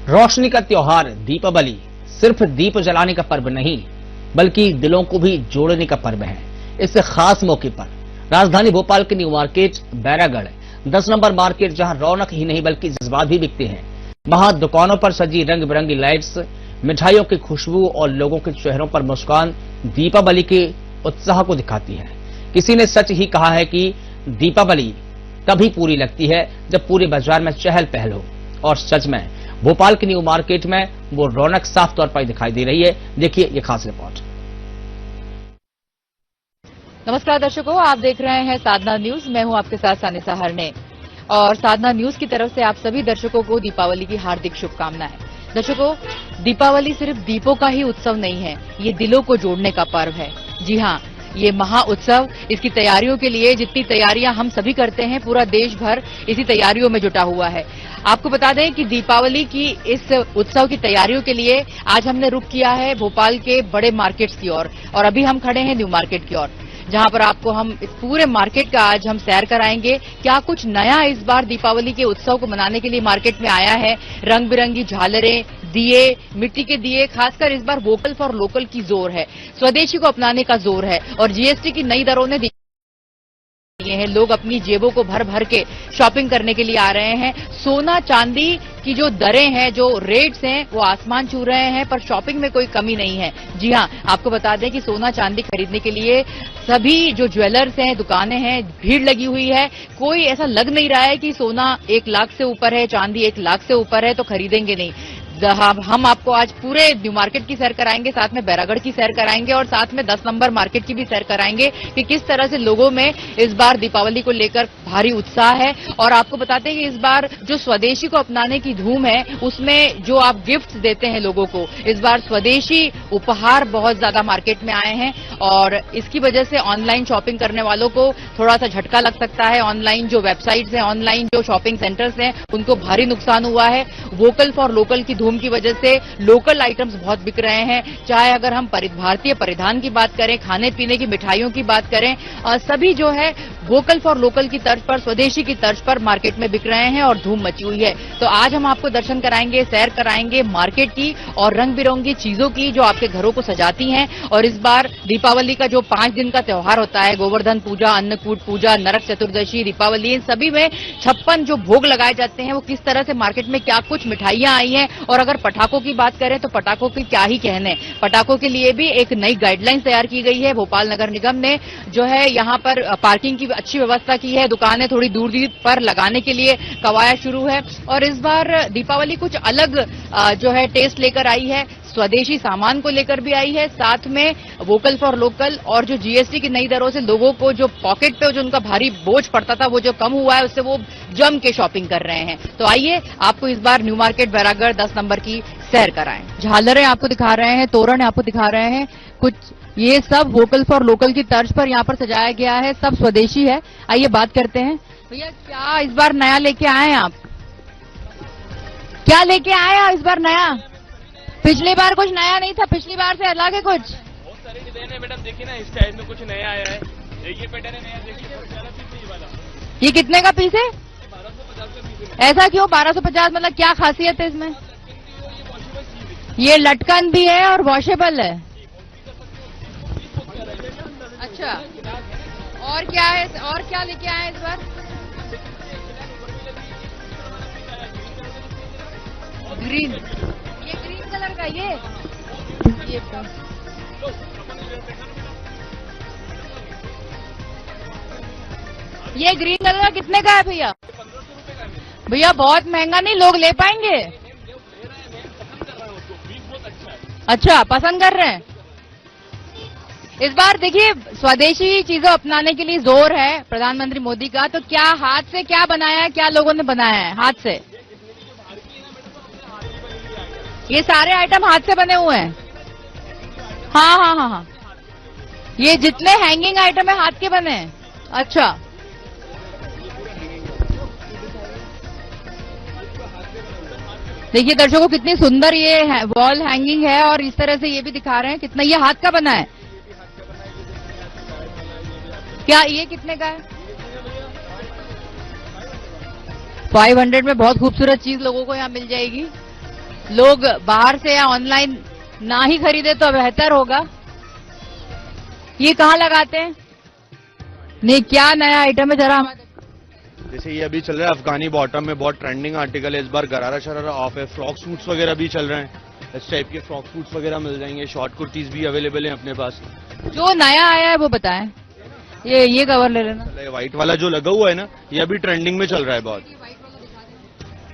रोशनी का त्योहार दीपावली सिर्फ दीप जलाने का पर्व नहीं, बल्कि दिलों को भी जोड़ने का पर्व है। इस खास मौके पर राजधानी भोपाल के new market, Bairagarh 10 number market, जहां रौनक ही नहीं बल्कि जज्बात भी बिकते हैं, वहां दुकानों पर सजी रंग बिरंगी लाइट्स, मिठाइयों की खुशबू और लोगों के चेहरों पर मुस्कान दीपावली के उत्साह को दिखाती है। किसी ने सच ही कहा है कि दीपावली तभी पूरी लगती है जब पूरे बाजार में चहल पहल हो, और सच में भोपाल के न्यू मार्केट में वो रौनक साफ तौर पर दिखाई दे रही है। देखिए ये खास रिपोर्ट। नमस्कार दर्शकों, आप देख रहे हैं साधना न्यूज। मैं हूं आपके साथ सानिसा हरने, और साधना न्यूज की तरफ से आप सभी दर्शकों को दीपावली की हार्दिक शुभकामनाएं। दर्शकों, दीपावली सिर्फ दीपों का ही उत्सव नहीं है, ये दिलों को जोड़ने का पर्व है। जी हां, ये महा उत्सव, इसकी तैयारियों के लिए जितनी तैयारियां हम सभी करते हैं, पूरा देश भर इसी तैयारियों में जुटा हुआ है। आपको बता दें कि दीपावली की इस उत्सव की तैयारियों के लिए आज हमने रुख किया है भोपाल के बड़े मार्केट्स की ओर, और अभी हम खड़े हैं न्यू मार्केट की ओर, जहां पर आपको हम इस पूरे मार्केट का आज हम सैर कराएंगे। क्या कुछ नया इस बार दीपावली के उत्सव को मनाने के लिए मार्केट में आया है। रंग बिरंगी झालरें, दिए, मिट्टी के दिए, खासकर इस बार वोकल फॉर लोकल की जोर है, स्वदेशी को अपनाने का जोर है, और जीएसटी की नई दरों ने ये हैं। लोग अपनी जेबों को भर भर के शॉपिंग करने के लिए आ रहे हैं। सोना चांदी की जो दरें हैं, जो रेट्स हैं, वो आसमान छू रहे हैं, पर शॉपिंग में कोई कमी नहीं है। जी हां, आपको बता दें कि सोना चांदी खरीदने के लिए सभी जो ज्वेलर्स हैं, दुकानें हैं, भीड़ लगी हुई है। कोई ऐसा लग नहीं रहा है कि सोना 1 लाख से ऊपर है, चांदी 1 लाख से ऊपर है तो खरीदेंगे नहीं। हम आपको आज पूरे न्यू मार्केट की सैर कराएंगे, साथ में बैरागढ़ की सैर कराएंगे, और साथ में 10 नंबर मार्केट की भी सैर कराएंगे कि किस तरह से लोगों में इस बार दीपावली को लेकर भारी उत्साह है। और आपको बताते हैं कि इस बार जो स्वदेशी को अपनाने की धूम है, उसमें जो आप गिफ्ट्स देते हैं लोगों को, इस बार स्वदेशी उपहार बहुत ज्यादा मार्केट में आए हैं, और इसकी वजह से ऑनलाइन शॉपिंग करने वालों को थोड़ा सा झटका लग सकता है। ऑनलाइन जो वेबसाइट्स हैं, ऑनलाइन जो शॉपिंग सेंटर्स हैं, उनको भारी नुकसान हुआ है। वोकल फॉर लोकल की धूम की वजह से लोकल आइटम्स बहुत बिक रहे हैं। चाहे अगर हम भारतीय परिधान की बात करें, खाने पीने की मिठाइयों की बात करें, सभी जो है वोकल फॉर लोकल की तर्ज पर, स्वदेशी की तर्ज पर मार्केट में बिक रहे हैं और धूम मची हुई है। तो आज हम आपको दर्शन कराएंगे, सैर कराएंगे मार्केट की और रंग बिरंगी चीजों की जो आपके घरों को सजाती हैं। और इस बार दीपावली का जो 5 दिन का त्योहार होता है, गोवर्धन पूजा, अन्नकूट पूजा, नरक चतुर्दशी, दीपावली, इन सभी में 56 जो भोग लगाए जाते हैं, वो किस तरह से मार्केट में क्या कुछ मिठाइयां आई हैं। और अगर पटाखों की बात करें तो पटाखों की क्या ही कहने, पटाखों के लिए भी एक नई गाइडलाइन तैयार की गई है। भोपाल नगर निगम ने जो है यहाँ पर पार्किंग की अच्छी व्यवस्था की है, दुकानें थोड़ी दूर दूर पर लगाने के लिए कवायद शुरू है। और इस बार दीपावली कुछ अलग जो है टेस्ट लेकर आई है, स्वदेशी सामान को लेकर भी आई है, साथ में वोकल फॉर लोकल, और जो जीएसटी की नई दरों से लोगों को जो पॉकेट पे जो उनका भारी बोझ पड़ता था, वो जो कम हुआ है, उससे वो जम के शॉपिंग कर रहे हैं। तो आइए आपको इस बार न्यू मार्केट बैरागढ़ 10 नंबर की सैर कराएं। झालरें आपको दिखा रहे हैं, तोरण आपको दिखा रहे हैं, कुछ ये सब वोकल फॉर लोकल की तर्ज पर यहाँ पर सजाया गया है, सब स्वदेशी है। आइए बात करते हैं। भैया, क्या इस बार नया लेके आए हैं आप? क्या लेके आए हैं इस बार नया? पिछली बार कुछ नया नहीं था, पिछली बार से अलग है कुछ? बहुत सारे डिजाइन है मैडम, देखिए ना, इस स्टाइल में कुछ नया आया है। ये पैटर्न है नया, देखिए ये वाला। ये कितने का पीस है? 1250 का पीस है। ऐसा क्यों 1250? मतलब क्या खासियत है इसमें? ये लटकन भी है और वॉशेबल है। अच्छा, और क्या है, और क्या लेके आए इस बार? ग्रीन, ये ग्रीन कलर का, ये ग्रीन कलर का कितने का है भैया? भैया बहुत महंगा नहीं, लोग ले पाएंगे? अच्छा, पसंद कर रहे हैं। इस बार देखिए स्वदेशी चीजों अपनाने के लिए जोर है प्रधानमंत्री मोदी का। तो क्या हाथ से क्या बनाया है, क्या लोगों ने बनाया है हाथ से? ये सारे आइटम हाथ से बने हुए हैं? हाँ हाँ हाँ हाँ, ये जितने हैंगिंग आइटम है हाथ के बने हैं। अच्छा, देखिए दर्शकों कितनी सुंदर ये वॉल हैंगिंग है, और इस तरह से ये भी दिखा रहे हैं कितना ये हाथ का बना है। क्या ये कितने का है? 500 में बहुत खूबसूरत चीज लोगों को यहाँ मिल जाएगी। लोग बाहर से या ऑनलाइन ना ही खरीदे तो बेहतर होगा। ये कहाँ लगाते हैं? नहीं, क्या नया आइटम है जरा हमारे। जैसे ये अभी चल रहा है अफगानी बॉटम में, बहुत ट्रेंडिंग आर्टिकल है इस बार, गरारा शरारा ऑफ है, फ्रॉक सूट्स वगैरह भी चल रहे हैं, इस टाइप के फ्रॉक सूट्स वगैरह मिल जाएंगे, शॉर्ट कुर्तीज भी अवेलेबल हैं अपने पास। जो नया आया है वो बताएं। ये कवर ले लेना। व्हाइट वाला जो लगा हुआ है ना, ये अभी ट्रेंडिंग में चल रहा है बहुत।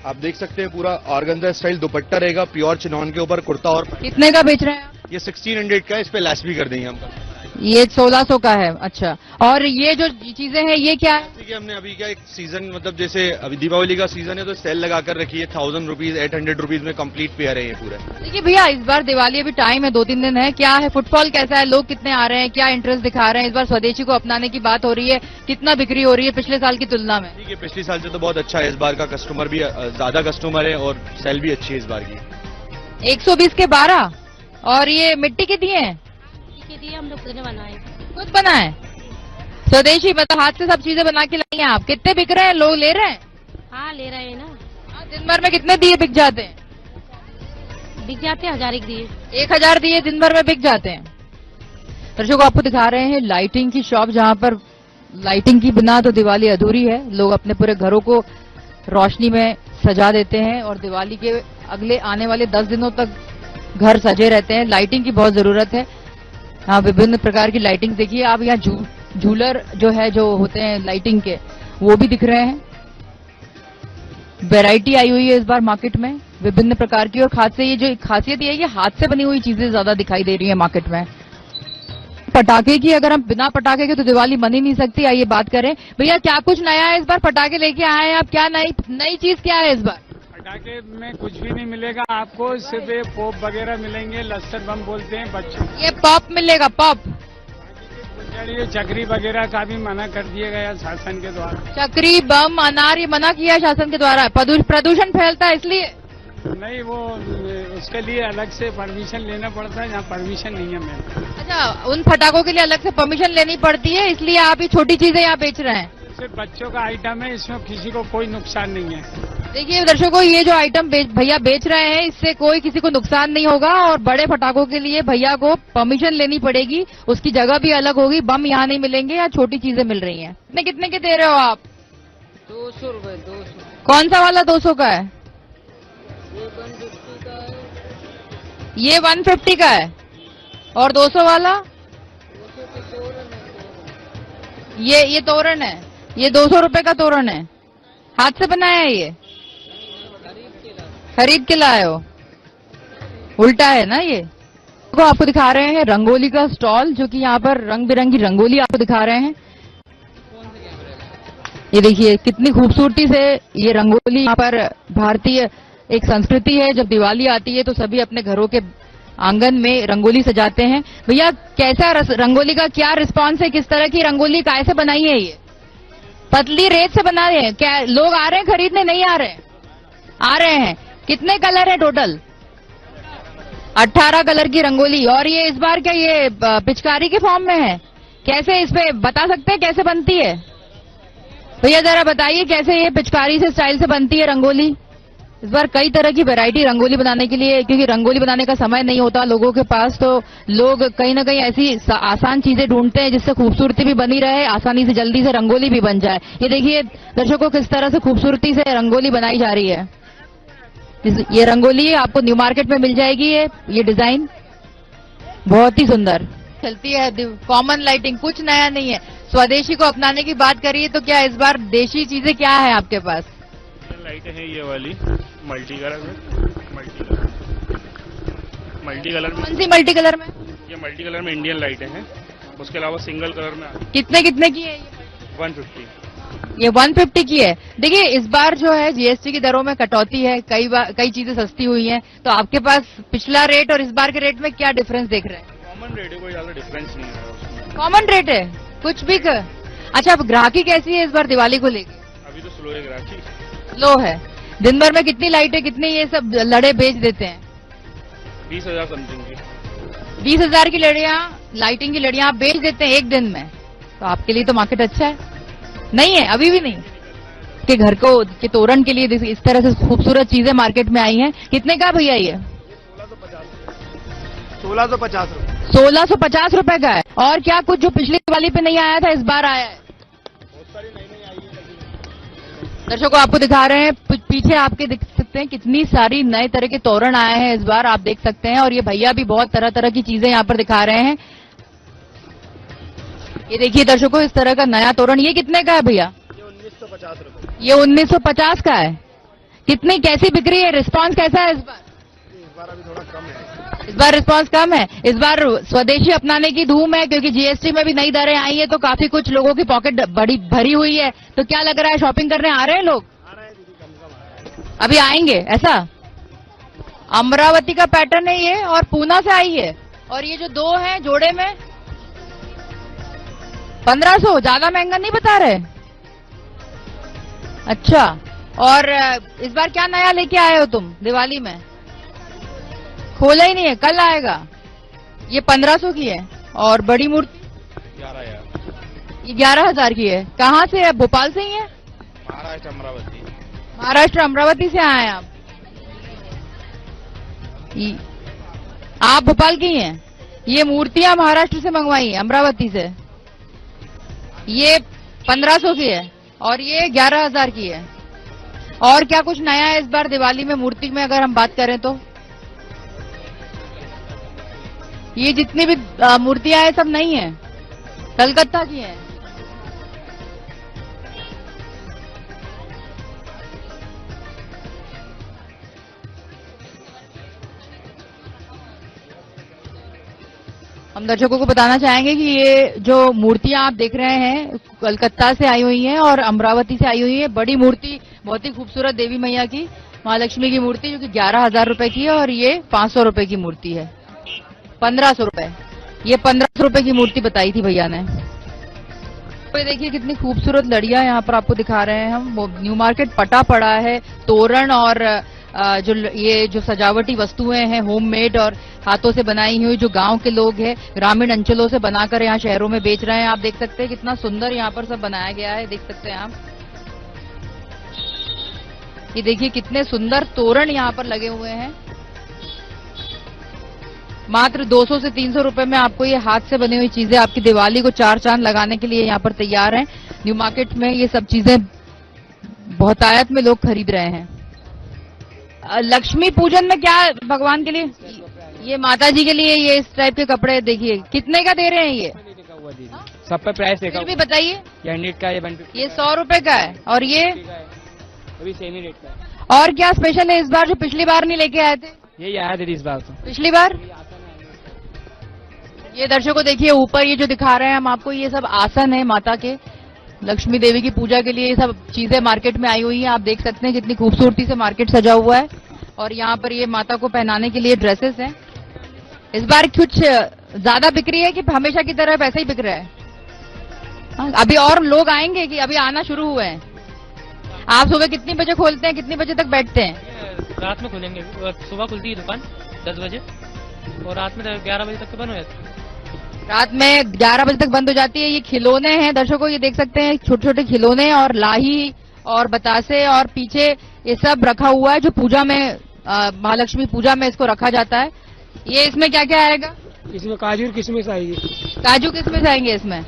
आप देख सकते हैं पूरा ऑर्गेन्जा स्टाइल दुपट्टा रहेगा, प्योर चिनॉन के ऊपर कुर्ता। और कितने का बेच रहे हैं आप? ये 1600 का है, इस पे लेस भी कर देंगे हम। ये 1600 का है। अच्छा, और ये जो चीजें हैं ये क्या है? ठीक है, हमने अभी क्या एक सीजन, मतलब जैसे अभी दीपावली का सीजन है तो सेल लगाकर रखी है। 1000 रुपीज 800 रुपीज में कंप्लीट पेयर है ये पूरा। देखिए भैया, इस बार दिवाली अभी टाइम है, 2-3 दिन है। क्या है, फुटफॉल कैसा है, लोग कितने आ रहे हैं, क्या इंटरेस्ट दिखा रहे हैं? इस बार स्वदेशी को अपनाने की बात हो रही है, कितना बिक्री हो रही है पिछले साल की तुलना में? ठीक है, पिछले साल से तो बहुत अच्छा है, इस बार का कस्टमर भी ज्यादा कस्टमर है और सेल भी अच्छी है इस बार की। 120 के 12। और ये मिट्टी के दिए हैं? दिए हम लोग खुद ने बनाए। खुद बनाए स्वदेशी, मतलब हाथ से सब चीजें बना के लाई हैं आप। कितने बिक रहे हैं, लोग ले रहे हैं? हाँ, ले रहे हैं ना। हाँ, दिन भर में कितने दिए बिक जाते हैं? बिक जाते हैं 1000 दिए। 1000 दिए दिन भर में बिक जाते हैं। दर्शकों, आपको दिखा रहे हैं लाइटिंग की शॉप, जहां पर लाइटिंग की बिना तो दिवाली अधूरी है। लोग अपने पूरे घरों को रोशनी में सजा देते हैं और दिवाली के अगले आने वाले 10 दिनों तक घर सजे रहते हैं। लाइटिंग की बहुत जरूरत है। हाँ, विभिन्न प्रकार की लाइटिंग देखिए आप। यहाँ झूलर जो है, जो होते हैं लाइटिंग के, वो भी दिख रहे हैं। वैरायटी आई हुई है इस बार मार्केट में विभिन्न प्रकार की। और खास से ये जो खासियत ये है, ये हाथ से बनी हुई चीजें ज्यादा दिखाई दे रही है मार्केट में। पटाखे की, अगर हम बिना पटाखे के तो दिवाली मन ही नहीं सकती। आइए बात करें। भैया, क्या कुछ नया है इस बार? पटाखे लेके आए हैं आप, क्या नई चीज क्या है इस बार? पटाखे में कुछ भी नहीं मिलेगा आपको, सिर्फ ये पॉप वगैरह मिलेंगे, लस्टर बम बोलते हैं बच्चों। ये पॉप मिलेगा, पॉप। ये चक्री वगैरह का भी मना कर दिया गया शासन के द्वारा। चक्री, बम, अनार, ये मना किया है शासन के द्वारा। प्रदूषण फैलता है इसलिए। नहीं, वो उसके लिए अलग से परमिशन लेना पड़ता है, यहाँ परमिशन नहीं है मेरे। अच्छा, उन पटाखों के लिए अलग से परमिशन लेनी पड़ती है, इसलिए आप ये छोटी चीजें यहाँ बेच रहे हैं। सिर्फ बच्चों का आइटम है, इसमें किसी को कोई नुकसान नहीं है। देखिए दर्शकों, ये जो आइटम भैया बेच रहे हैं, इससे कोई किसी को नुकसान नहीं होगा। और बड़े पटाखों के लिए भैया को परमिशन लेनी पड़ेगी, उसकी जगह भी अलग होगी। बम यहाँ नहीं मिलेंगे, यहाँ छोटी चीजें मिल रही हैं। कितने के दे रहे हो आप? 200 रुपए। 200। कौन सा वाला 200 का है? ये 150 का है। और 200 वाला? ये तोरण है, ये 200 रुपए का तोरण है। हाथ से बनाया है ये? खरीद के लाए हो? उल्टा है ना ये। तो आपको दिखा रहे हैं रंगोली का स्टॉल, जो कि यहाँ पर रंग बिरंगी रंगोली आपको दिखा रहे हैं। ये देखिए कितनी खूबसूरती से ये रंगोली, यहाँ पर भारतीय एक संस्कृति है। जब दिवाली आती है तो सभी अपने घरों के आंगन में रंगोली सजाते हैं। भैया, कैसा रंगोली का क्या रिस्पांस है? किस तरह की रंगोली कैसे बनाई है ये? पतली रेत से बना रहे हैं क्या? लोग आ रहे हैं खरीदने? नहीं आ रहे हैं? आ रहे हैं। कितने कलर है टोटल? 18 कलर की रंगोली। और ये इस बार क्या ये पिचकारी के फॉर्म में है? कैसे, इस पे बता सकते हैं कैसे बनती है? भैया जरा बताइए कैसे ये पिचकारी से स्टाइल से बनती है रंगोली। इस बार कई तरह की वैरायटी रंगोली बनाने के लिए, क्योंकि रंगोली बनाने का समय नहीं होता लोगों के पास, तो लोग कहीं ना कहीं ऐसी आसान चीजें ढूंढते हैं जिससे खूबसूरती भी बनी रहे, आसानी से जल्दी से रंगोली भी बन जाए। ये देखिए दर्शकों, किस तरह से खूबसूरती से रंगोली बनाई जा रही है। ये रंगोली आपको न्यू मार्केट में मिल जाएगी। ये डिजाइन बहुत ही सुंदर चलती है। कॉमन लाइटिंग, कुछ नया नहीं है। स्वदेशी को अपनाने की बात करिए तो क्या इस बार देशी चीजें क्या है आपके पास? लाइटें हैं ये वाली मल्टी कलर में। मल्टी कलर में कौन सी मल्टी कलर में? ये मल्टी कलर में इंडियन लाइटें हैं। उसके अलावा सिंगल कलर में कितने की है ये? 150। ये 150 की है। देखिए इस बार जो है जीएसटी की दरों में कटौती है, कई चीजें सस्ती हुई हैं। तो आपके पास पिछला रेट और इस बार के रेट में क्या डिफरेंस देख रहे हैं? कॉमन रेट है, कोई ज्यादा डिफरेंस नहीं है उसमें। कॉमन रेट है, कुछ भी अच्छा, अब ग्राहकी कैसी है इस बार दिवाली को लेकर? अभी तो स्लो है ग्राहकी। लो है। दिन भर में कितनी लाइटें, कितने ये सब लड़े बेच देते हैं? 20,000 समथिंग की। 20,000 की लड़ियां, लाइटिंग की लड़ियां आप बेच देते हैं एक दिन में, तो आपके लिए तो मार्केट अच्छा है। नहीं है, अभी भी नहीं। आपके घर को के तोरण के लिए इस तरह से खूबसूरत चीजें मार्केट में आई हैं। कितने का भैया ये? 1650 रुपए। 1650 रुपए का है। और क्या कुछ जो पिछली दिवाली पे नहीं आया था इस बार आया है? दर्शकों आपको दिखा रहे हैं, पीछे आपके देख सकते हैं कितनी सारी नए तरह के तोरण आए हैं इस बार, आप देख सकते हैं। और ये भैया भी बहुत तरह तरह की चीजें यहाँ पर दिखा रहे हैं। ये देखिए दर्शकों, इस तरह का नया तोरण, ये कितने का है भैया? ये 1950 रुपए। ये 1950 का है। कितनी कैसी बिक्री है, रिस्पांस कैसा है इस बार? इस बार अभी थोड़ा कम है। इस बार रिस्पांस कम है। इस बार स्वदेशी अपनाने की धूम है, क्योंकि जीएसटी में भी नई दरें आई है, तो काफी कुछ लोगों की पॉकेट बड़ी भरी हुई है। तो क्या लग रहा है, शॉपिंग करने आ रहे हैं लोग? आ रहा है दीदी, कम आ रहा है। अभी आएंगे ऐसा? अमरावती का पैटर्न है ये, और पूना से आई है। और ये जो दो हैं जोड़े में 1500, ज्यादा महंगा नहीं बता रहे? अच्छा, और इस बार क्या नया लेके आए हो तुम दिवाली में? खोला ही नहीं है, कल आएगा। ये 1500 की है। और बड़ी मूर्ति 11,000। ये 11,000 की है। कहाँ से है, भोपाल से ही है? महाराष्ट्र अमरावती। महाराष्ट्र अमरावती से आए हैं आप? आप भोपाल की हैं? ये मूर्तियां महाराष्ट्र से मंगवाई है, अमरावती से। ये 1500 की है और ये 11,000 की है। और क्या कुछ नया है इस बार दिवाली में मूर्ति में अगर हम बात करें तो? ये जितनी भी मूर्तियां हैं सब नई हैं, कलकत्ता की हैं। हम दर्शकों को बताना चाहेंगे कि ये जो मूर्तियां आप देख रहे हैं कलकत्ता से आई हुई हैं और अमरावती से आई हुई है। बड़ी मूर्ति, बहुत ही खूबसूरत देवी मैया की, महालक्ष्मी की मूर्ति, जो कि 11,000 रुपए की है। और ये 500 रुपए की मूर्ति है। 1500 रुपए, ये 1500 रुपए की मूर्ति बताई थी भैया ने। तो देखिए कितनी खूबसूरत लड़ियां यहाँ पर आपको दिखा रहे हैं हम। न्यू मार्केट पटा पड़ा है तोरण और जो ये जो सजावटी वस्तुएं हैं होममेड और हाथों से बनाई हुई, जो गांव के लोग हैं ग्रामीण अंचलों से बनाकर यहाँ शहरों में बेच रहे हैं। आप देख सकते हैं कितना सुंदर यहाँ पर सब बनाया गया है, देख सकते हैं आप। ये देखिए कितने सुंदर तोरण यहाँ पर लगे हुए हैं। मात्र 200 से 300 रुपए में आपको ये हाथ से बनी हुई चीजें आपकी दिवाली को चार चांद लगाने के लिए यहाँ पर तैयार हैं। न्यू मार्केट में ये सब चीजें बहुतायत में लोग खरीद रहे हैं। लक्ष्मी पूजन में क्या भगवान के लिए? ये माता जी के लिए ये इस टाइप के कपड़े देखिए कितने का दे रहे हैं ये? सब पे प्राइस देखा फिर भी बताइए। ये 100 का, ये 150 ये 100 रुपए का है और ये अभी सेम ही रेट का है। और क्या स्पेशल है इस बार जो पिछली बार नहीं लेके आए थे? यही आया दीदी इस बार तो। पिछली बार ये दर्शकों देखिए ऊपर ये जो दिखा रहे हैं हम आपको, ये सब आसन है माता के, लक्ष्मी देवी की पूजा के लिए ये सब चीजें मार्केट में आई हुई हैं। आप देख सकते हैं कितनी खूबसूरती से मार्केट सजा हुआ है। और यहाँ पर ये माता को पहनाने के लिए ड्रेसेस हैं। इस बार कुछ ज्यादा बिक्री है कि हमेशा की तरह वैसे ही बिक रहा है? हाँ, अभी और लोग आएंगे कि अभी आना शुरू हुए हैं? आप सुबह कितनी बजे खोलते हैं, कितनी बजे तक बैठते हैं? रात में खुलेंगे, सुबह खुलती है दुकान 10 बजे और रात में 11 बजे तक बंद हो जाती है। रात में 11 बजे तक बंद हो जाती है। ये खिलौने हैं दर्शकों, ये देख सकते हैं छोटे छोटे खिलौने और लाही और बतासे और पीछे ये सब रखा हुआ है जो पूजा में महालक्ष्मी पूजा में इसको रखा जाता है। ये इसमें क्या क्या आएगा? इसमें काजू और किशमिश आएगी। काजू किशमिश आएंगे इसमें।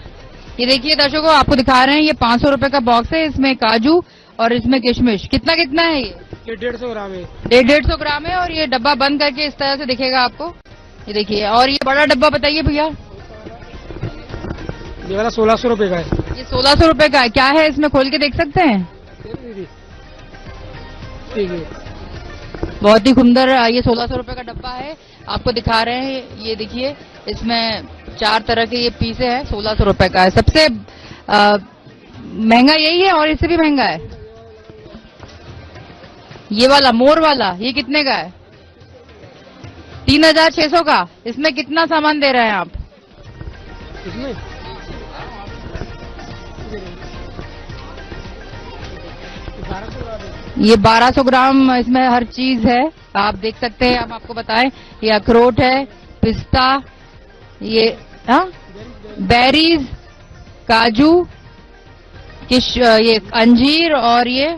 ये देखिए दर्शकों आपको दिखा रहे हैं, ये 500 रुपए का बॉक्स है, इसमें काजू और इसमें किशमिश। कितना कितना है ये? 150 ग्राम है। 150 ग्राम है। और ये डब्बा बंद करके इस तरह से दिखेगा आपको, ये देखिए। और ये बड़ा डब्बा बताइए भैया। ये वाला 1600 रुपए का है। ये 1600 रुपए का है। क्या है इसमें, खोल के देख सकते हैं? ठीक है, बहुत ही सुंदर ये 1600 रुपए का डब्बा है, आपको दिखा रहे हैं। ये देखिए इसमें 4 तरह के ये पीसे हैं, 1600 रुपए का है। सबसे महंगा यही है और इससे भी महंगा है ये वाला मोर वाला। ये कितने का है? 3600 का। इसमें कितना सामान दे रहे हैं आप? इसमें ये 1200 ग्राम इसमें हर चीज है, आप देख सकते हैं। हम आपको बताएं, ये अखरोट है, पिस्ता, ये बेरीज, काजू ये अंजीर और ये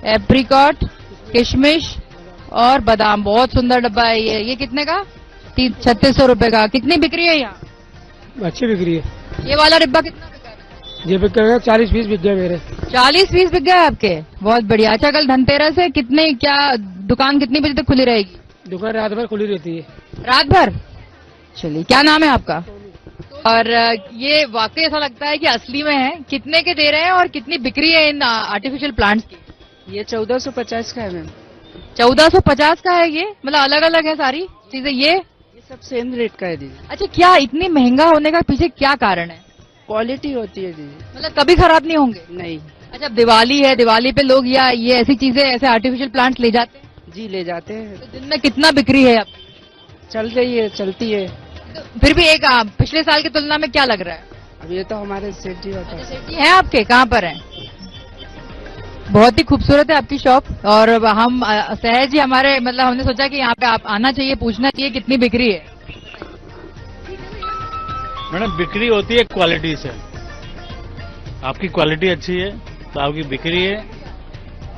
एप्रिकॉट, किशमिश और बादाम। बहुत सुंदर डब्बा है ये कितने का? 3600 रुपए का। कितनी बिक्री है यहाँ? अच्छी बिक्री है। ये वाला डिब्बा कितना बिका है? ये बिक गया 40-20 बिक गए मेरे। 40-20 बिक गए आपके? बहुत बढ़िया। अच्छा, कल धनतेरस है, कितने क्या दुकान कितनी बजे तक खुली रहेगी? दुकान रात भर खुली रहती है। रात भर? चलिए, क्या नाम है आपका? और ये वाकई ऐसा लगता है कि असली में है। कितने के दे रहे हैं और कितनी बिक्री है इन आर्टिफिशियल प्लांट्स की? ये 1450 का है मैम। 1450 का है ये? मतलब अलग अलग है सारी चीजें? ये सब सेम रेट का है दीदी। अच्छा, क्या इतनी महंगा होने का पीछे क्या कारण है? क्वालिटी होती है दीदी। मतलब कभी खराब नहीं होंगे? नहीं। अच्छा, दिवाली है, दिवाली पे लोग या ये ऐसी चीजें, ऐसे आर्टिफिशियल प्लांट्स ले जाते हैं? जी ले जाते हैं। तो दिन में कितना बिक्री है अब? चल रही है, चलती है। तो फिर भी एक पिछले साल की तुलना में क्या लग रहा है? अब ये तो हमारे सेठ जी होता है। सेठ जी हैं आपके? कहाँ पर हैं? बहुत ही खूबसूरत है आपकी शॉप। और हम सहज जी हमारे, मतलब हमने सोचा कि यहाँ पे आप आना चाहिए, पूछना चाहिए कितनी बिक्री है। मैडम बिक्री होती है क्वालिटी से। आपकी क्वालिटी अच्छी है तो आपकी बिक्री है,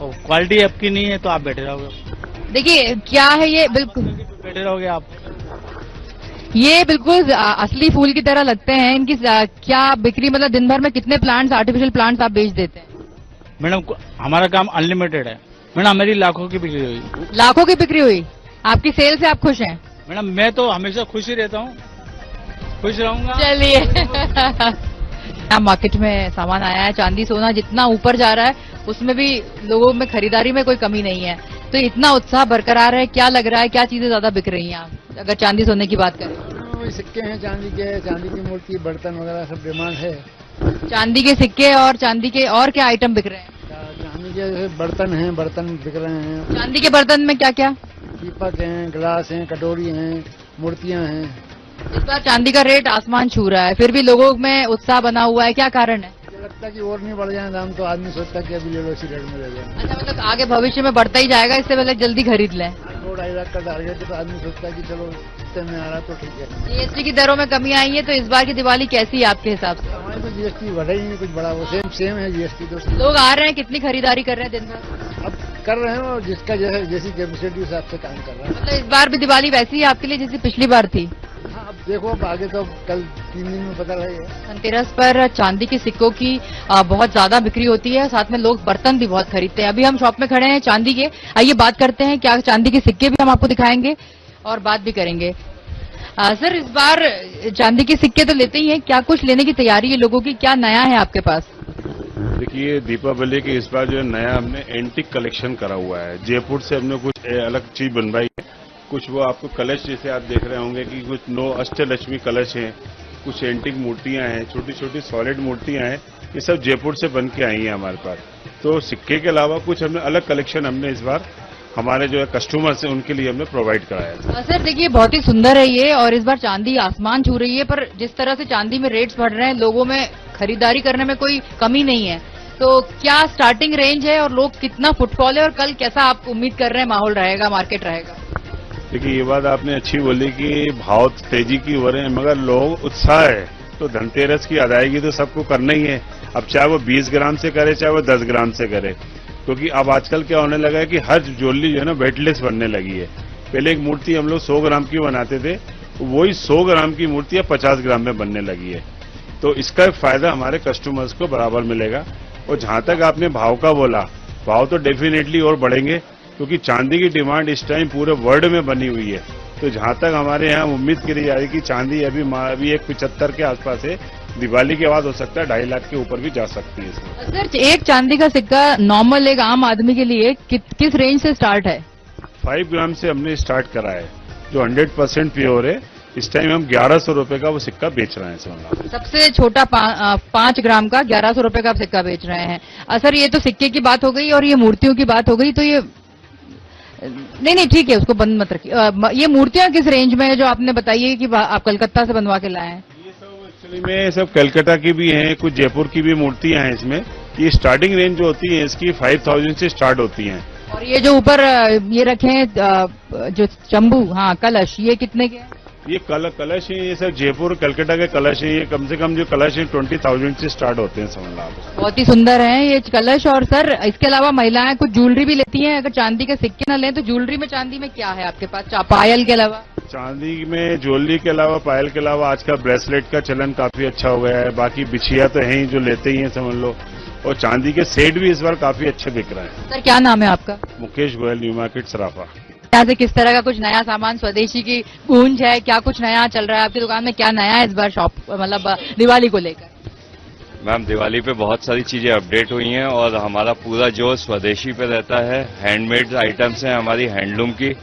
और क्वालिटी आपकी नहीं है तो आप बैठे रहोगे। देखिए क्या है ये, बिल्कुल बैठे रहोगे आप। ये बिल्कुल असली फूल की तरह लगते हैं। इनकी क्या बिक्री, मतलब दिन भर में कितने प्लांट्स, आर्टिफिशियल प्लांट्स आप बेच देते हैं? मैडम हमारा काम अनलिमिटेड है। मैडम मेरी लाखों की बिक्री हुई। लाखों की बिक्री हुई? आपकी सेल से आप खुश हैं? मैडम मैं तो हमेशा खुश ही रहता हूँ, खुश रहूंगा। चलिए, मार्केट में सामान आया है। चांदी सोना जितना ऊपर जा रहा है उसमें भी लोगों में खरीदारी में कोई कमी नहीं है। तो इतना उत्साह बरकरार है। क्या लग रहा है, क्या चीजें ज्यादा बिक रही हैं आप, अगर चांदी सोने की बात करें? सिक्के हैं चांदी के, चांदी की मूर्ति, बर्तन वगैरह सब डिमांड है। चांदी के सिक्के और चांदी के और क्या आइटम बिक रहे हैं? चांदी के जैसे बर्तन हैं, बर्तन बिक रहे हैं। चांदी के बर्तन में क्या क्या? दीपक हैं, गिलास हैं, कटोरी हैं, मूर्तियां हैं। इस बार चांदी का रेट आसमान छू रहा है, फिर भी लोगों में उत्साह बना हुआ है। क्या कारण है? मुझे लगता है कि और नहीं बढ़ जाए दाम तो आदमी सोचता है कि अभी ले लो, इसी रेट में ले लो। अच्छा, मतलब आगे भविष्य में बढ़ता ही जाएगा, इससे पहले जल्दी खरीद लें। 2-2.5 लाख का टारगेट है तो आदमी सोचता है कि चलो इतने में आ रहा तो ठीक है। जीएसटी की दरों में कमी आई है, तो इस बार की दिवाली कैसी है आपके हिसाब से? हमारी तो जीएसटी बढ़ा ही नहीं कुछ बड़ा, वो सेम है जीएसटी तो। लोग आ रहे हैं, कितनी खरीदारी कर रहे हैं दिन भर? अब कर रहे हैं और जिसका जैसी कैपेसिटी हिसाब से काम कर रहा है। मतलब इस बार भी दिवाली वैसी है आपके लिए जैसी पिछली बार थी? हाँ, अब देखो, अब आगे तो कल 3 दिन में पता लगेगा। धनतेरस पर चांदी के सिक्कों की बहुत ज्यादा बिक्री होती है, साथ में लोग बर्तन भी बहुत खरीदते हैं। अभी हम शॉप में खड़े हैं चांदी के, आइए बात करते हैं। क्या चांदी के सिक्के भी हम आपको दिखाएंगे और बात भी करेंगे। सर, इस बार चांदी के सिक्के तो लेते ही हैं, क्या कुछ लेने की तैयारी है लोगों की? क्या नया है आपके पास? देखिए, दीपावली के इस बार जो है नया हमने एंटीक कलेक्शन करा हुआ है। जयपुर से हमने कुछ अलग चीज बनवाई है। कुछ वो आपको कलश जैसे आप देख रहे होंगे कि कुछ 9 अष्टलक्ष्मी कलश हैं, कुछ एंटीक मूर्तियां हैं, छोटी छोटी सॉलिड मूर्तियां हैं। ये सब जयपुर से बन के आई हैं हमारे पास। तो सिक्के के अलावा कुछ हमने अलग कलेक्शन हमने इस बार हमारे जो है कस्टमर्स हैं उनके लिए हमने प्रोवाइड कराया। सर देखिए, बहुत ही सुंदर है ये, और इस बार चांदी आसमान छू रही है। पर जिस तरह से चांदी में रेट्स बढ़ रहे हैं, लोगों में खरीदारी करने में कोई कमी नहीं है। तो क्या स्टार्टिंग रेंज है और लोग कितना फुटफॉल है, और कल कैसा आप उम्मीद कर रहे हैं माहौल रहेगा, मार्केट रहेगा? देखिए, ये बात आपने अच्छी बोली कि भाव तेजी की हो रहे हैं, मगर लोग उत्साह है तो धनतेरस की अदायगी तो सबको करना ही है। अब चाहे वो 20 ग्राम से करे, चाहे वो 10 ग्राम से करे, क्योंकि अब आजकल क्या होने लगा है कि हर ज्वेलरी जो है ना वेटलेस बनने लगी है। पहले एक मूर्ति हम लोग 100 ग्राम की बनाते थे, वही 100 ग्राम की मूर्ति अब 50 ग्राम में बनने लगी है। तो इसका फायदा हमारे कस्टमर्स को बराबर मिलेगा। और जहां तक आपने भाव का बोला, भाव तो डेफिनेटली और बढ़ेंगे, क्योंकि चांदी की डिमांड इस टाइम पूरे वर्ल्ड में बनी हुई है। तो जहां तक हमारे यहाँ उम्मीद करी जा रही है कि चांदी अभी एक 75 के आसपास है, दिवाली के बाद हो सकता है 2.5 लाख के ऊपर भी जा सकती है इसमें। सर, एक चांदी का सिक्का नॉर्मल एक आम आदमी के लिए किस रेंज से स्टार्ट है? 5 ग्राम से हमने स्टार्ट करा है, जो 100% प्योर है। इस टाइम हम 1100 रुपए का वो सिक्का बेच रहे हैं सोना। सबसे छोटा 5 ग्राम का 1100 रुपए का आप सिक्का बेच रहे हैं। सर, ये तो सिक्के की बात हो गई और ये मूर्तियों की बात हो गई, तो ये नहीं ठीक है, उसको बंद मत रखिए। ये मूर्तियां किस रेंज में है जो आपने बताइए कि आप कलकत्ता से बनवा के लाए हैं? ये सब एक्चुअली में सब कलकत्ता की भी हैं, कुछ जयपुर की भी मूर्तियां हैं इसमें। ये स्टार्टिंग रेंज जो होती है इसकी 5000 से स्टार्ट होती हैं। और ये जो ऊपर ये रखे हैं जो चंबू, हाँ, कलश, ये कितने के हैं? ये कलश है, ये सब जयपुर कलकत्ता के कलश है। ये कम से कम जो कलश है 20,000 से स्टार्ट होते हैं, समझ लो आप। बहुत ही सुंदर है ये कलश। और सर इसके अलावा महिलाएं कुछ ज्वेलरी भी लेती हैं, अगर चांदी के सिक्के न लें तो ज्वेलरी में चांदी में क्या है आपके पास, पायल के अलावा? चांदी में ज्वेलरी के अलावा, पायल के अलावा आजकल ब्रेसलेट का चलन काफी अच्छा हो गया है। बाकी बिछिया तो है ही जो लेते ही हैं, समझ लो। और चांदी के सेट भी इस बार काफी अच्छे बिक रहे हैं। सर क्या नाम है आपका? मुकेश गोयल, न्यू मार्केट सराफा। यहाँ से किस तरह का कुछ नया सामान, स्वदेशी की गूंज है, क्या कुछ नया चल रहा है आपकी दुकान में? क्या नया है इस बार शॉप, मतलब दिवाली को लेकर? मैम दिवाली पे बहुत सारी चीजें अपडेट हुई हैं और हमारा पूरा जोर स्वदेशी पे रहता है। हैंडमेड आइटम्स हैं हमारी, हैंडलूम की।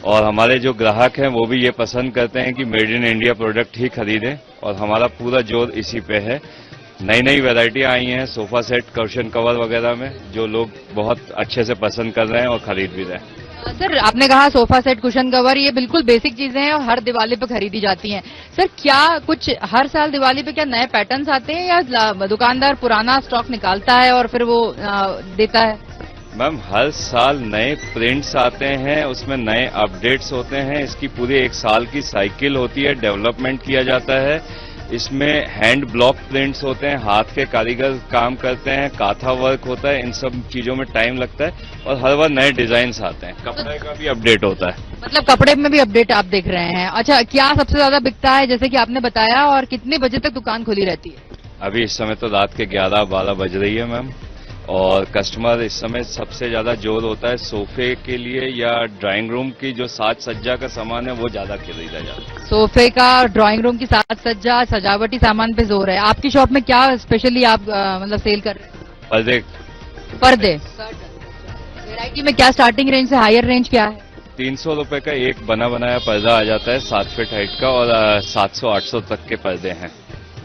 और हमारे जो ग्राहक हैं वो भी ये पसंद करते हैं कि मेड इन इंडिया प्रोडक्ट ही खरीदें, और हमारा पूरा जोर इसी पे है। नई नई वैरायटियां आई हैं सोफा सेट, कुशन कवर वगैरह में, जो लोग बहुत अच्छे से पसंद कर रहे हैं और खरीद भी रहे हैं। सर आपने कहा सोफा सेट, कुशन कवर, ये बिल्कुल बेसिक चीजें हैं और हर दिवाली पे खरीदी जाती हैं। सर क्या कुछ हर साल दिवाली पे क्या नए पैटर्न्स आते हैं या दुकानदार पुराना स्टॉक निकालता है और फिर वो देता है? मैम हर साल नए प्रिंट्स आते हैं, उसमें नए अपडेट्स होते हैं। इसकी पूरी एक साल की साइकिल होती है, डेवलपमेंट किया जाता है। इसमें हैंड ब्लॉक प्रिंट्स होते हैं, हाथ के कारीगर काम करते हैं, काथा वर्क होता है। इन सब चीजों में टाइम लगता है और हर बार नए डिजाइन्स आते हैं। कपड़े का भी अपडेट होता है, मतलब कपड़े में भी अपडेट आप देख रहे हैं। अच्छा क्या सबसे ज्यादा बिकता है जैसे कि आपने बताया, और कितने बजे तक दुकान खुली रहती है? अभी इस समय तो रात के 11-12 बज रही है मैम। और कस्टमर इस समय सबसे ज्यादा जोर होता है सोफे के लिए या ड्राइंग रूम की जो साज सज्जा का सामान है वो ज्यादा खरीदा जाता है। सोफे का, ड्राइंग रूम की साज सज्जा, सजावटी सामान पे जोर है। आपकी शॉप में क्या स्पेशली आप मतलब सेल कर रहे हैं? पर्दे। वैरायटी में क्या स्टार्टिंग रेंज से हायर रेंज क्या है? 300 रुपए का एक बना बनाया पर्दा आ जाता है 7 फीट हाइट का, और 700-800 तक के पर्दे हैं।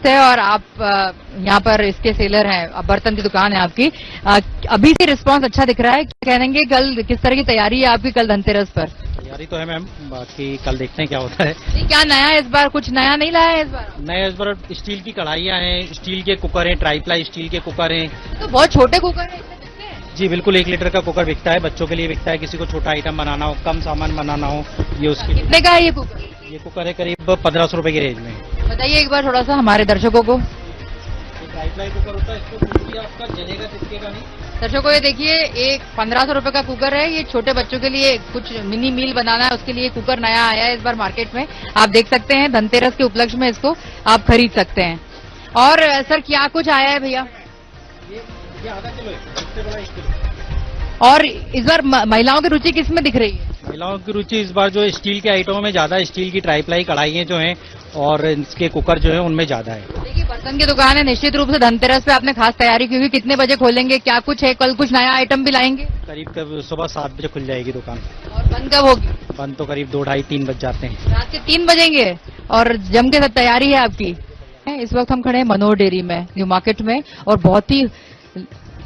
और आप यहाँ पर इसके सेलर हैं, अब बर्तन की दुकान है आपकी। अभी से रिस्पांस अच्छा दिख रहा है, क्या कहेंगे? कल किस तरह की तैयारी है आपकी, कल धनतेरस पर? तैयारी तो है मैम, बाकी कल देखते हैं क्या होता है। क्या नया है इस बार, कुछ नया नहीं लाया है इस बार? नया इस बार स्टील की कढ़ाइयाँ हैं, स्टील के कुकर हैं, ट्राईप्लाई स्टील के कुकर हैं। तो बहुत छोटे कुकर है जी बिल्कुल, 1 लीटर का कुकर बिकता है, बच्चों के लिए बिकता है, किसी को छोटा आइटम बनाना हो, कम सामान बनाना हो, ये उसके। कितने का है ये कुकर? ये कुकर है करीब 1500 रुपए की रेंज में। बताइए एक बार थोड़ा सा हमारे दर्शकों को। ट्राईप्लाई कुकर होता है, इसको आपका जलेगा चिपकेगा नहीं। दर्शकों ये देखिए, एक 1500 रुपए का कुकर है। ये छोटे बच्चों के लिए कुछ मिनी मील बनाना है, उसके लिए कुकर नया आया है इस बार मार्केट में। आप देख सकते हैं धनतेरस के उपलक्ष्य में इसको आप खरीद सकते हैं। और सर क्या कुछ आया है भैया? ये आधा किलो है, इससे बड़ा 1 किलो। और इस बार महिलाओं की रुचि किस में दिख रही है? महिलाओं की रुचि इस बार जो स्टील के आइटमों में ज्यादा, स्टील की ट्राईप्लाई कढ़ाइयाँ जो हैं और इसके कुकर जो है उनमें ज्यादा है। देखिए बर्तन की दुकान है, निश्चित रूप से धनतेरस पे आपने खास तैयारी की हुई। कितने बजे खोलेंगे, क्या कुछ है, कल कुछ नया आइटम भी लाएंगे? करीब सुबह 7 बजे खुल जाएगी दुकान। और बंद कब होगी? बंद तो करीब 2, 2:30, 3 बज जाते हैं। रात के 3 बजेंगे और जम के साथ तैयारी है आपकी। इस वक्त हम खड़े हैं मनोहर डेयरी में, न्यू मार्केट में, और बहुत ही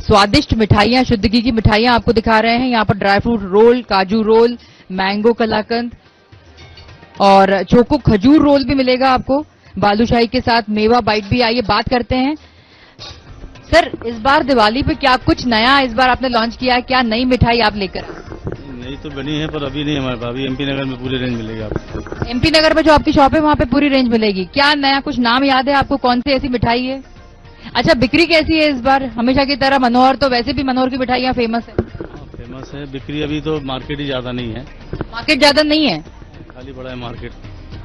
स्वादिष्ट मिठाइयां, शुद्ध घी की मिठाइयां आपको दिखा रहे हैं। यहाँ पर ड्राई फ्रूट रोल, काजू रोल, मैंगो कलाकंद और चोको खजूर रोल भी मिलेगा आपको, बालूशाही के साथ मेवा बाइट भी। आइए बात करते हैं। सर इस बार दिवाली पे क्या कुछ नया इस बार आपने लॉन्च किया है, क्या नई मिठाई आप लेकर? नई तो बनी है पर अभी नहीं हमारे पास, अभी एमपी नगर में पूरी रेंज मिलेगी आपको। एमपी नगर में जो आपकी शॉप है वहाँ पे पूरी रेंज मिलेगी। क्या नया कुछ नाम याद है आपको, कौन सी ऐसी मिठाई है? अच्छा बिक्री कैसी है इस बार? हमेशा की तरह मनोहर, तो वैसे भी मनोहर की मिठाइयाँ फेमस है। फेमस है, बिक्री अभी तो मार्केट ही ज्यादा नहीं है। मार्केट ज्यादा नहीं है, खाली बड़ा है मार्केट।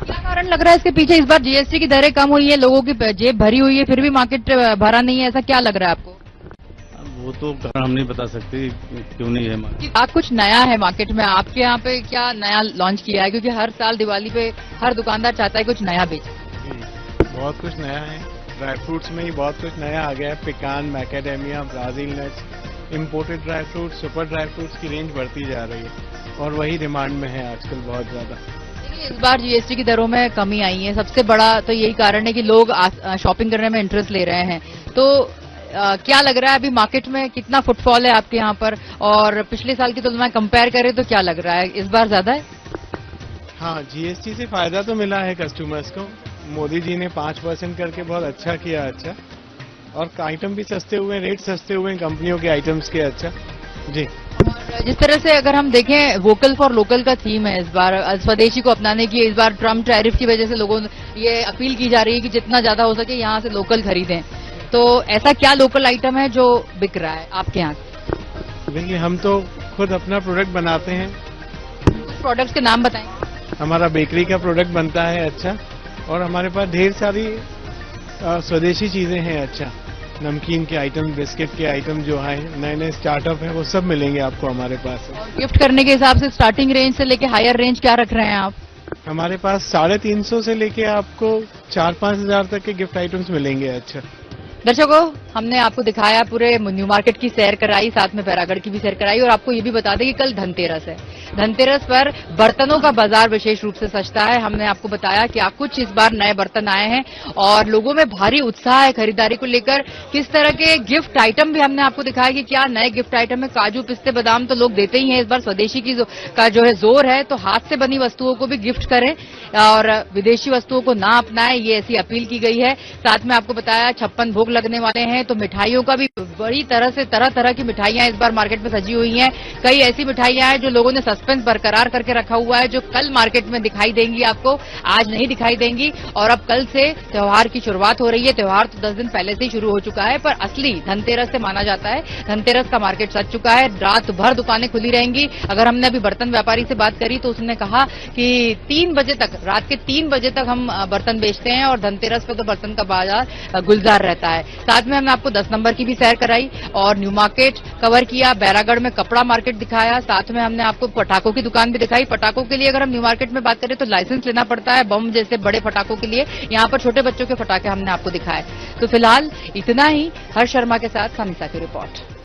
क्या कारण लग रहा है इसके पीछे? इस बार जीएसटी की दरें कम हुई है, लोगों की जेब भरी हुई है, फिर भी मार्केट भरा नहीं है, ऐसा क्या लग रहा है आपको? वो तो कारण हम नहीं बता सकते क्यों नहीं है मार्केट। आप कुछ नया है मार्केट में, आपके यहाँ पे क्या नया लॉन्च किया है? क्योंकि हर साल दिवाली पे हर दुकानदार चाहता है कुछ नया बेचे। बहुत कुछ नया है, ड्राई फ्रूट्स में ही बहुत कुछ नया आ गया है। Pecan, macadamia, Brazil nuts, imported dry fruits, super dry fruits की रेंज बढ़ती जा रही है और वही डिमांड में है आजकल बहुत ज्यादा। इस बार जीएसटी की दरों में कमी आई है, सबसे बड़ा तो यही कारण है कि लोग शॉपिंग करने में इंटरेस्ट ले रहे हैं। तो क्या लग रहा है अभी मार्केट में कितना फुटफॉल है आपके यहाँ पर, और पिछले साल की तुलना में कंपेयर करें तो क्या लग रहा है, इस बार ज्यादा है? हाँ, जीएसटी से फायदा तो मिला है कस्टमर्स को। मोदी जी ने 5% करके बहुत अच्छा किया। अच्छा, और आइटम भी सस्ते हुए, रेट सस्ते हुए कंपनियों के आइटम्स के। अच्छा जी। जिस तरह से अगर हम देखें वोकल फॉर लोकल का थीम है इस बार, स्वदेशी को अपनाने की इस बार ट्रम्प टैरिफ की वजह से लोगों ये अपील की जा रही है कि जितना ज्यादा हो सके यहाँ से लोकल खरीदें। तो ऐसा क्या लोकल आइटम है जो बिक रहा है आपके यहाँ? देखिए, हम तो खुद अपना प्रोडक्ट बनाते हैं। कुछ प्रोडक्ट्स के नाम बताएं। हमारा बेकरी का प्रोडक्ट बनता है अच्छा, और हमारे पास ढेर सारी स्वदेशी चीजें हैं अच्छा। नमकीन के आइटम, बिस्किट के आइटम जो है, नए नए स्टार्टअप है, वो सब मिलेंगे आपको हमारे पास। गिफ्ट करने के हिसाब से स्टार्टिंग रेंज से लेके हायर रेंज क्या रख रहे हैं आप? हमारे पास 350 से लेके आपको 4-5 हजार तक के गिफ्ट आइटम्स मिलेंगे अच्छा। दर्शकों, हमने आपको दिखाया, पूरे न्यू मार्केट की सैर कराई, साथ में बैरागढ़ की भी सैर कराई, और आपको ये भी बता दें कि कल धनतेरस है। धनतेरस पर बर्तनों का बाजार विशेष रूप से सजता है। हमने आपको बताया कि कुछ इस बार नए बर्तन आए हैं और लोगों में भारी उत्साह है खरीदारी को लेकर। किस तरह के गिफ्ट आइटम भी हमने आपको दिखाया कि क्या नए गिफ्ट आइटम है। काजू, पिस्ते, बादाम तो लोग देते ही हैं। इस बार स्वदेशी की का जो है जोर है, तो हाथ से बनी वस्तुओं को भी गिफ्ट करें और विदेशी वस्तुओं को ना अपनाएं, ये ऐसी अपील की गई है। साथ में आपको बताया 56 भोग लगने वाले हैं, तो मिठाइयों का भी बड़ी तरह से तरह तरह की मिठाइयां इस बार मार्केट में सजी हुई हैं। कई ऐसी मिठाइयां हैं जो लोगों ने सस्पेंस बरकरार करके रखा हुआ है, जो कल मार्केट में दिखाई देंगी आपको, आज नहीं दिखाई देंगी। और अब कल से त्योहार की शुरुआत हो रही है। त्योहार तो 10 दिन पहले से ही शुरू हो चुका है, पर असली धनतेरस से माना जाता है। धनतेरस का मार्केट सज चुका है, रात भर दुकानें खुली रहेंगी। अगर हमने अभी बर्तन व्यापारी से बात करी तो उसने कहा कि 3 बजे तक, रात के 3 बजे तक हम बर्तन बेचते हैं और धनतेरस पे तो बर्तन का बाजार गुलजार रहता है। साथ में हमने आपको 10 नंबर की भी सैर कराई और न्यू मार्केट कवर किया, बैरागढ़ में कपड़ा मार्केट दिखाया, साथ में हमने आपको पटाखों की दुकान भी दिखाई। पटाखों के लिए अगर हम न्यू मार्केट में बात करें तो लाइसेंस लेना पड़ता है, बम जैसे बड़े पटाखों के लिए। यहाँ पर छोटे बच्चों के पटाखे हमने आपको दिखाए। तो फिलहाल इतना ही। हर्ष शर्मा के साथ सानिसा की रिपोर्ट।